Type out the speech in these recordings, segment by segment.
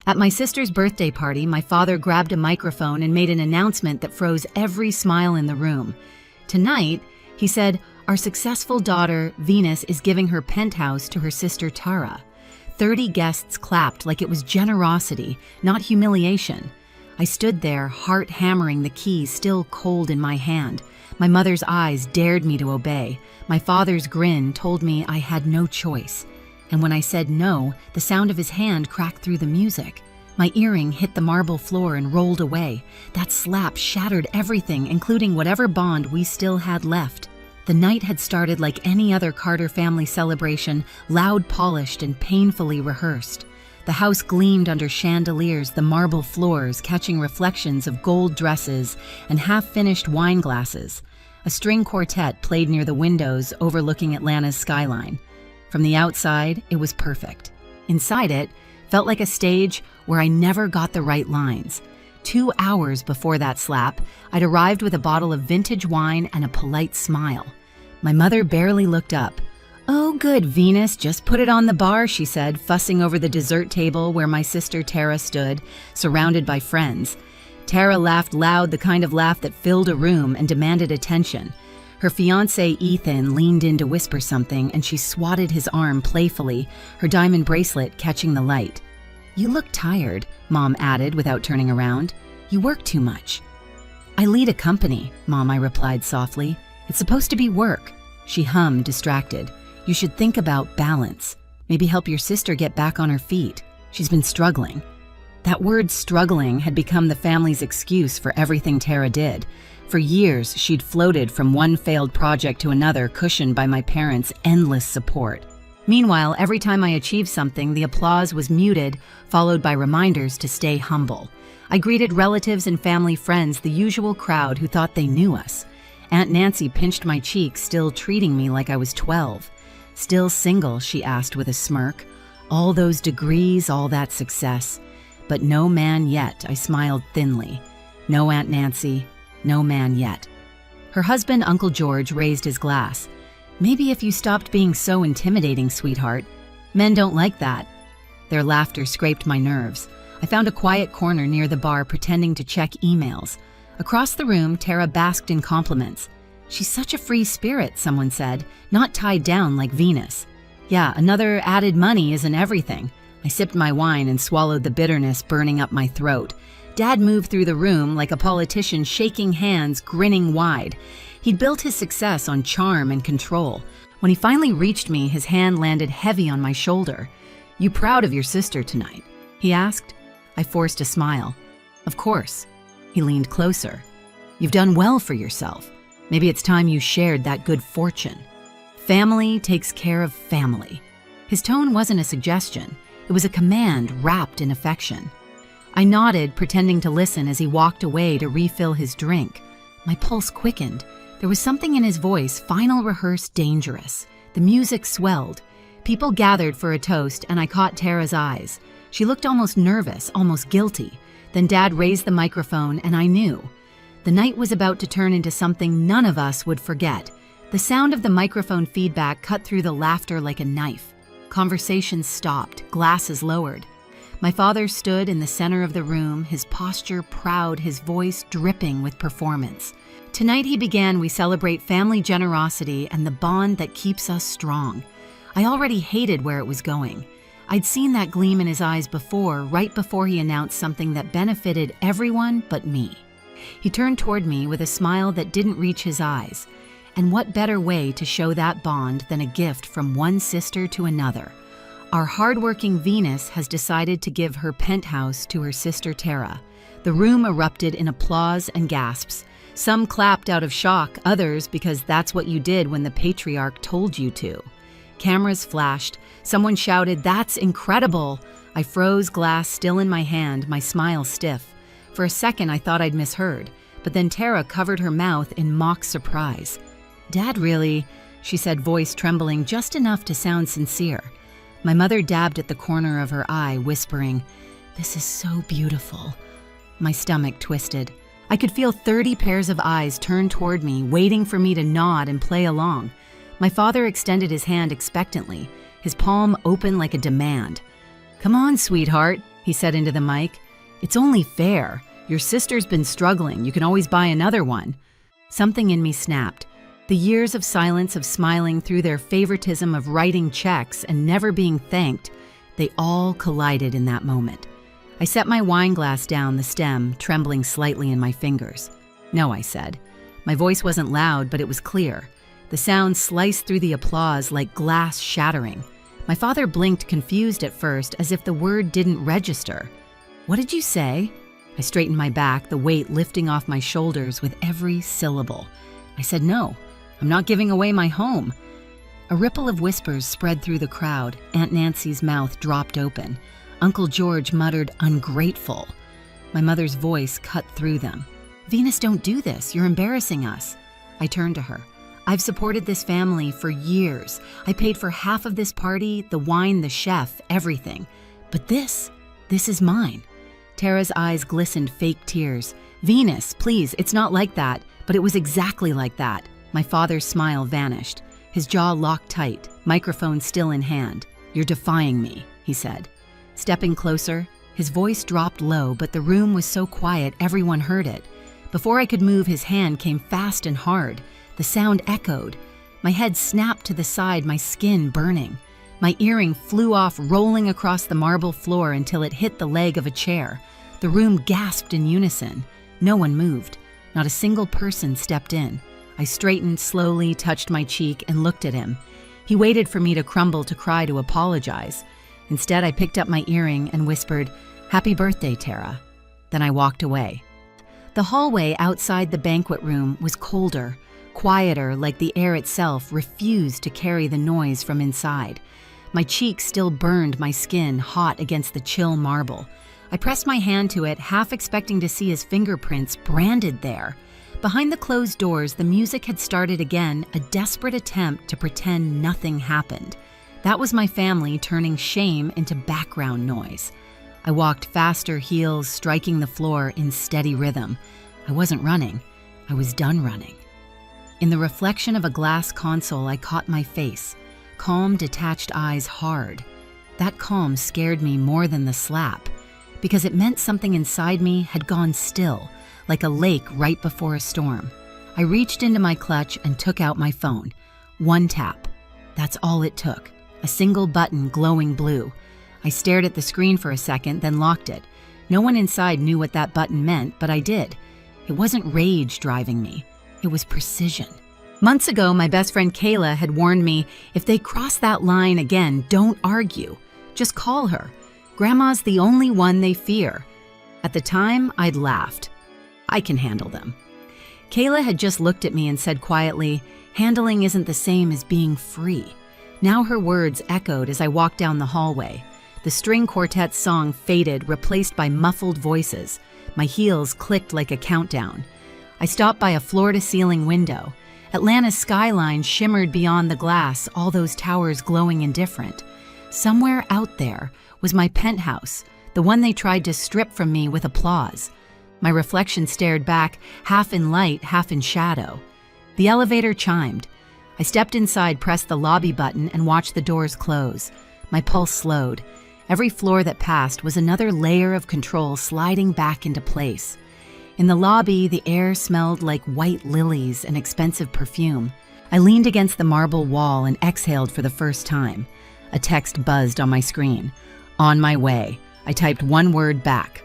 At my sister's birthday party, my father grabbed a microphone and made an announcement that froze every smile in the room. Tonight, he said, our successful daughter, Venus, is giving her penthouse to her sister Tara. 30 guests clapped like it was generosity, not humiliation. I stood there, heart hammering the keys still cold in my hand. My mother's eyes dared me to obey. My father's grin told me I had no choice. And when I said no, the sound of his hand cracked through the music. My earring hit the marble floor and rolled away. That slap shattered everything, including whatever bond we still had left. The night had started like any other Carter family celebration, loud, polished, and painfully rehearsed. The house gleamed under chandeliers, the marble floors catching reflections of gold dresses and half-finished wine glasses. A string quartet played near the windows overlooking Atlanta's skyline. From the outside, it was perfect. Inside it, felt like a stage where I never got the right lines. 2 hours before that slap, I'd arrived with a bottle of vintage wine and a polite smile. My mother barely looked up. "Oh, good, Venus, just put it on the bar," she said, fussing over the dessert table where my sister Tara stood, surrounded by friends. Tara laughed loud, the kind of laugh that filled a room and demanded attention. Her fiancé Ethan leaned in to whisper something, and she swatted his arm playfully, her diamond bracelet catching the light. "You look tired," Mom added without turning around. "You work too much." "I lead a company," Mom, I replied softly. "It's supposed to be work." She hummed, distracted. "You should think about balance. Maybe help your sister get back on her feet. She's been struggling." That word struggling had become the family's excuse for everything Tara did. For years, she'd floated from one failed project to another, cushioned by my parents' endless support. Meanwhile, every time I achieved something, the applause was muted, followed by reminders to stay humble. I greeted relatives and family friends, the usual crowd who thought they knew us. Aunt Nancy pinched my cheek, still treating me like I was 12. "Still single?" she asked with a smirk. "All those degrees, all that success. But no man yet," I smiled thinly. "No, Aunt Nancy. No man yet." Her husband, Uncle George, raised his glass. "Maybe if you stopped being so intimidating, sweetheart. Men don't like that." Their laughter scraped my nerves. I found a quiet corner near the bar, pretending to check emails. Across the room, Tara basked in compliments. "She's such a free spirit," someone said, "not tied down like Venus." "Yeah, another added money isn't everything." I sipped my wine and swallowed the bitterness burning up my throat. Dad moved through the room like a politician, shaking hands, grinning wide. He'd built his success on charm and control. When he finally reached me, his hand landed heavy on my shoulder. "You proud of your sister tonight?" he asked. I forced a smile. "Of course." He leaned closer. "You've done well for yourself. Maybe it's time you shared that good fortune. Family takes care of family." His tone wasn't a suggestion. It was a command wrapped in affection. I nodded, pretending to listen as he walked away to refill his drink. My pulse quickened. There was something in his voice, final rehearse dangerous. The music swelled. People gathered for a toast, and I caught Tara's eyes. She looked almost nervous, almost guilty. Then Dad raised the microphone, and I knew. The night was about to turn into something none of us would forget. The sound of the microphone feedback cut through the laughter like a knife. Conversations stopped, glasses lowered. My father stood in the center of the room, his posture proud, his voice dripping with performance. "Tonight," he began, "we celebrate family generosity and the bond that keeps us strong." I already hated where it was going. I'd seen that gleam in his eyes before, right before he announced something that benefited everyone but me. He turned toward me with a smile that didn't reach his eyes. And what better way to show that bond than a gift from one sister to another? Our hardworking Venus has decided to give her penthouse to her sister Tara. The room erupted in applause and gasps. Some clapped out of shock, others because that's what you did when the patriarch told you to. Cameras flashed. Someone shouted, "That's incredible!" I froze, glass still in my hand, my smile stiff. For a second, I thought I'd misheard, but then Tara covered her mouth in mock surprise. "Dad really," she said, voice trembling just enough to sound sincere. My mother dabbed at the corner of her eye, whispering, "This is so beautiful." My stomach twisted. I could feel 30 pairs of eyes turn toward me, waiting for me to nod and play along. My father extended his hand expectantly, his palm open like a demand. "Come on, sweetheart." he said into the mic. "It's only fair. Your sister's been struggling. You can always buy another one." Something in me snapped. The years of silence of smiling through their favoritism of writing checks and never being thanked, they all collided in that moment. I set my wine glass down the stem, trembling slightly in my fingers. "No," I said. My voice wasn't loud, but it was clear. The sound sliced through the applause like glass shattering. My father blinked confused at first, as if the word didn't register. "What did you say?" I straightened my back, the weight lifting off my shoulders with every syllable. I said, "No, I'm not giving away my home." A ripple of whispers spread through the crowd. Aunt Nancy's mouth dropped open. Uncle George muttered, "Ungrateful." My mother's voice cut through them. "Venus, don't do this. You're embarrassing us." I turned to her. "I've supported this family for years. I paid for half of this party, the wine, the chef, everything. But this is mine." Tara's eyes glistened fake tears. "Venus, please, it's not like that." But it was exactly like that. My father's smile vanished. His jaw locked tight, microphone still in hand. "You're defying me," he said. Stepping closer, his voice dropped low, but the room was so quiet everyone heard it. Before I could move, his hand came fast and hard. The sound echoed. My head snapped to the side, my skin burning. My earring flew off, rolling across the marble floor until it hit the leg of a chair. The room gasped in unison. No one moved. Not a single person stepped in. I straightened slowly, touched my cheek, and looked at him. He waited for me to crumble to cry to apologize. Instead, I picked up my earring and whispered, "Happy birthday, Tara." Then I walked away. The hallway outside the banquet room was colder, quieter, like the air itself refused to carry the noise from inside. My cheeks still burned my skin hot against the chill marble. I pressed my hand to it, half expecting to see his fingerprints branded there. Behind the closed doors, the music had started again, a desperate attempt to pretend nothing happened. That was my family turning shame into background noise. I walked faster, heels striking the floor in steady rhythm. I wasn't running. I was done running. In the reflection of a glass console, I caught my face. Calm, detached eyes hard. That calm scared me more than the slap, because it meant something inside me had gone still, like a lake right before a storm. I reached into my clutch and took out my phone. One tap. That's all it took. A single button glowing blue. I stared at the screen for a second, then locked it. No one inside knew what that button meant, but I did. It wasn't rage driving me. It was precision. Months ago, my best friend Kayla had warned me, if they cross that line again, don't argue. Just call her. Grandma's the only one they fear. At the time, I'd laughed. I can handle them. Kayla had just looked at me and said quietly, "Handling isn't the same as being free." Now her words echoed as I walked down the hallway. The string quartet's song faded, replaced by muffled voices. My heels clicked like a countdown. I stopped by a floor-to-ceiling window. Atlanta's skyline shimmered beyond the glass, all those towers glowing indifferent. Somewhere out there was my penthouse, the one they tried to strip from me with applause. My reflection stared back, half in light, half in shadow. The elevator chimed. I stepped inside, pressed the lobby button, and watched the doors close. My pulse slowed. Every floor that passed was another layer of control sliding back into place. In the lobby, the air smelled like white lilies and expensive perfume. I leaned against the marble wall and exhaled for the first time. A text buzzed on my screen. "On my way." I typed one word back.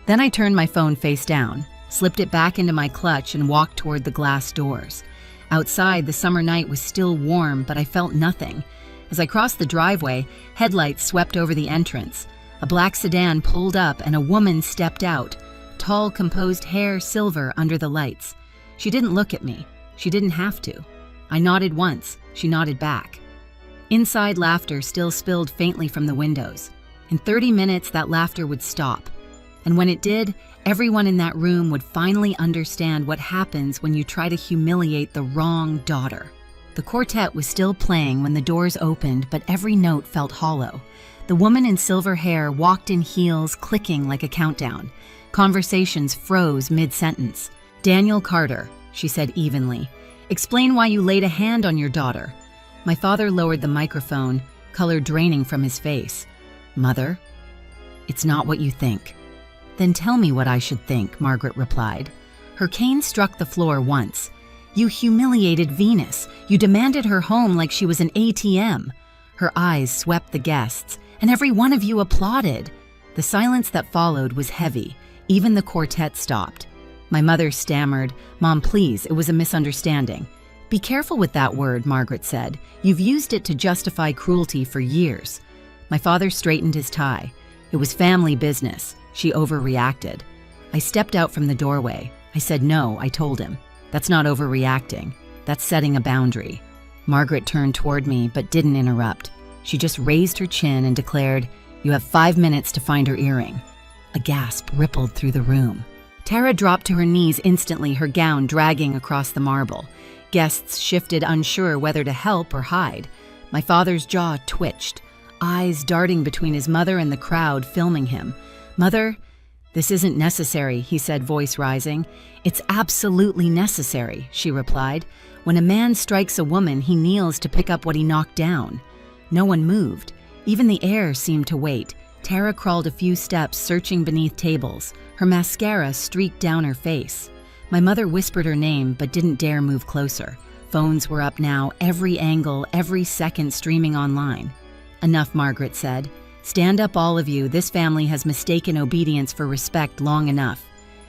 Then I turned my phone face down, slipped it back into my clutch, and walked toward the glass doors. Outside, the summer night was still warm, but I felt nothing. As I crossed the driveway, headlights swept over the entrance. A black sedan pulled up and a woman stepped out. Tall, composed hair, silver under the lights. She didn't look at me. She didn't have to. I nodded once. She nodded back. Inside, laughter still spilled faintly from the windows. In 30 minutes, that laughter would stop. And when it did, everyone in that room would finally understand what happens when you try to humiliate the wrong daughter. The quartet was still playing when the doors opened, but every note felt hollow. The woman in silver hair walked in heels, clicking like a countdown. Conversations froze mid-sentence. "Daniel Carter," she said evenly. "Explain why you laid a hand on your daughter." My father lowered the microphone, color draining from his face. "Mother?" It's not what you think." "Then tell me what I should think," Margaret replied. Her cane struck the floor once. "You humiliated Venus. You demanded her home like she was an ATM." Her eyes swept the guests, and every one of you applauded. The silence that followed was heavy. Even the quartet stopped. My mother stammered, "Mom, please, it was a misunderstanding." "Be careful with that word," Margaret said. "You've used it to justify cruelty for years." My father straightened his tie. "It was family business." She overreacted. I stepped out from the doorway. I said, "No," I told him. "That's not overreacting. That's setting a boundary." Margaret turned toward me but didn't interrupt. She just raised her chin and declared, "You have 5 minutes to find her earring." A gasp rippled through the room. Tara dropped to her knees instantly, her gown dragging across the marble. Guests shifted, unsure whether to help or hide. My father's jaw twitched, eyes darting between his mother and the crowd filming him. "Mother, this isn't necessary," he said, voice rising. "It's absolutely necessary," she replied. "When a man strikes a woman, he kneels to pick up what he knocked down." No one moved. Even the air seemed to wait. Tara crawled a few steps, searching beneath tables. Her mascara streaked down her face. My mother whispered her name, but didn't dare move closer. Phones were up now, every angle, every second streaming online. "Enough," Margaret said. "Stand up, all of you. This family has mistaken obedience for respect long enough."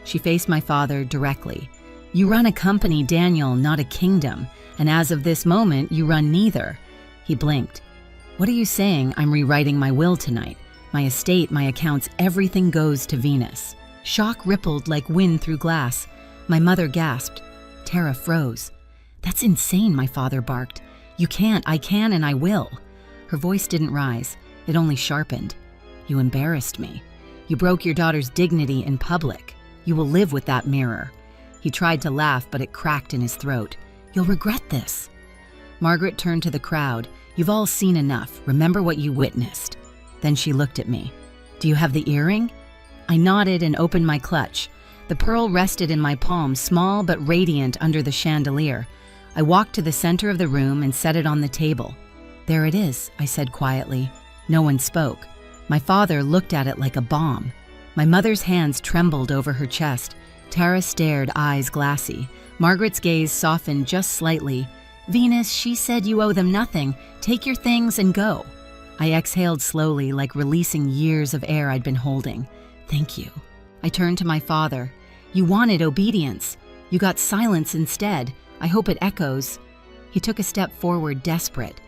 She faced my father directly. "You run a company, Daniel, not a kingdom. And as of this moment, you run neither." He blinked. "What are you saying? I'm rewriting my will tonight. My estate, my accounts, everything goes to Venus." Shock rippled like wind through glass. My mother gasped. Tara froze. "That's insane," my father barked. "You can't. I can and I will." Her voice didn't rise. It only sharpened. "You embarrassed me. You broke your daughter's dignity in public. You will live with that mirror." He tried to laugh, but it cracked in his throat. "You'll regret this." Margaret turned to the crowd. "You've all seen enough. Remember what you witnessed." Then she looked at me. "Do you have the earring?" I nodded and opened my clutch. The pearl rested in my palm, small but radiant under the chandelier. I walked to the center of the room and set it on the table. "There it is," I said quietly. No one spoke. My father looked at it like a bomb. My mother's hands trembled over her chest. Tara stared, eyes glassy. Margaret's gaze softened just slightly. "Venus, she said you owe them nothing. Take your things and go." I exhaled slowly, like releasing years of air I'd been holding. "Thank you." I turned to my father. "You wanted obedience. You got silence instead. I hope it echoes." He took a step forward, desperate.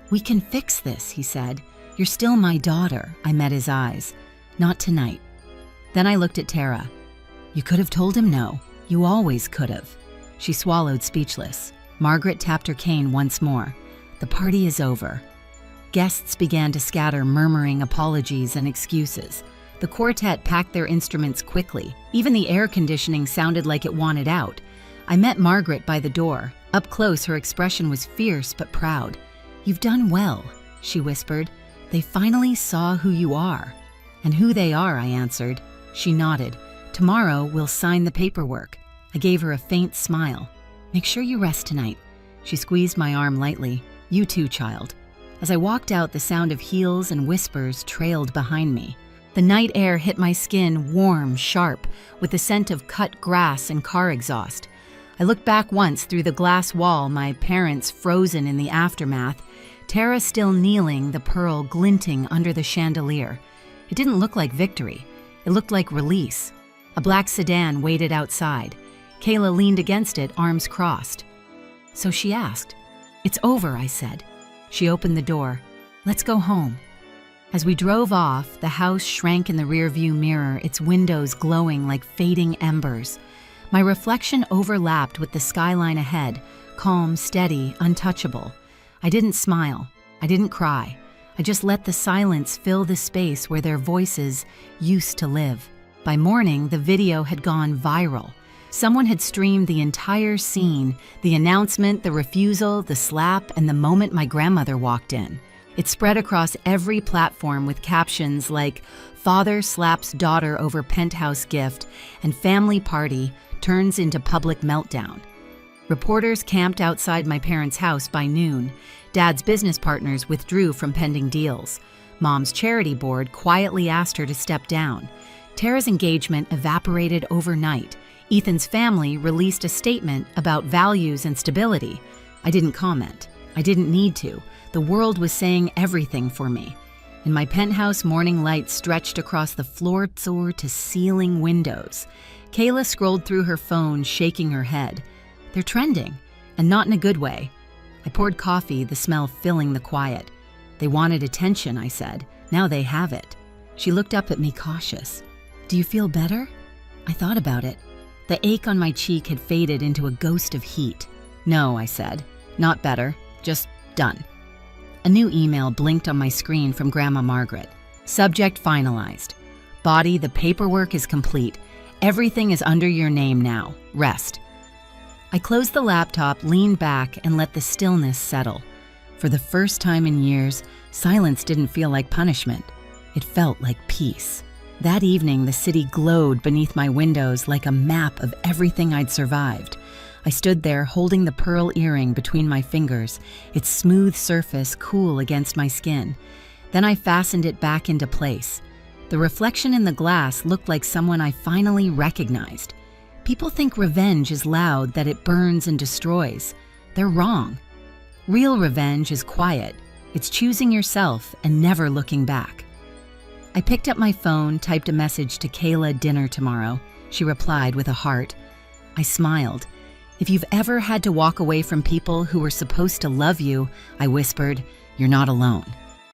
"We can fix this," he said. "You're still my daughter." I met his eyes. "Not tonight." Then I looked at Tara. "You could have told him no. You always could have." She swallowed, speechless. Margaret tapped her cane once more. "The party is over." Guests began to scatter, murmuring apologies and excuses. The quartet packed their instruments quickly. Even the air conditioning sounded like it wanted out. I met Margaret by the door. Up close, her expression was fierce but proud. "You've done well," she whispered. "They finally saw who you are." "And who they are," I answered. She nodded. "Tomorrow, we'll sign the paperwork." I gave her a faint smile. "Make sure you rest tonight." She squeezed my arm lightly. "You too, child." As I walked out, the sound of heels and whispers trailed behind me. The night air hit my skin, warm, sharp, with the scent of cut grass and car exhaust. I looked back once through the glass wall, my parents frozen in the aftermath, Tara still kneeling, the pearl glinting under the chandelier. It didn't look like victory. It looked like release. A black sedan waited outside. Kayla leaned against it, arms crossed. So she asked. "It's over," I said. She opened the door. "Let's go home." As we drove off, the house shrank in the rearview mirror, its windows glowing like fading embers. My reflection overlapped with the skyline ahead, calm, steady, untouchable. I didn't smile. I didn't cry. I just let the silence fill the space where their voices used to live. By morning, the video had gone viral. Someone had streamed the entire scene, the announcement, the refusal, the slap, and the moment my grandmother walked in. It spread across every platform with captions like, "Father slaps daughter over penthouse gift," and "Family party turns into public meltdown." Reporters camped outside my parents' house by noon. Dad's business partners withdrew from pending deals. Mom's charity board quietly asked her to step down. Tara's engagement evaporated overnight. Ethan's family released a statement about values and stability. I didn't comment. I didn't need to. The world was saying everything for me. In my penthouse, morning light stretched across the floor to ceiling windows. Kayla scrolled through her phone, shaking her head. They're trending, and not in a good way. I poured coffee, the smell filling the quiet. They wanted attention, I said. Now they have it. She looked up at me, cautious. Do you feel better? I thought about it. The ache on my cheek had faded into a ghost of heat. No, I said. Not better. Just done. A new email blinked on my screen from Grandma Margaret. Subject finalized. Body, the paperwork is complete. Everything is under your name now. Rest. I closed the laptop, leaned back, and let the stillness settle. For the first time in years, silence didn't feel like punishment. It felt like peace. That evening, the city glowed beneath my windows like a map of everything I'd survived. I stood there holding the pearl earring between my fingers, its smooth surface cool against my skin. Then I fastened it back into place. The reflection in the glass looked like someone I finally recognized. People think revenge is loud, that it burns and destroys. They're wrong. Real revenge is quiet. It's choosing yourself and never looking back. I picked up my phone, typed a message to Kayla, dinner tomorrow. She replied with a heart. I smiled. If you've ever had to walk away from people who were supposed to love you, I whispered, you're not alone.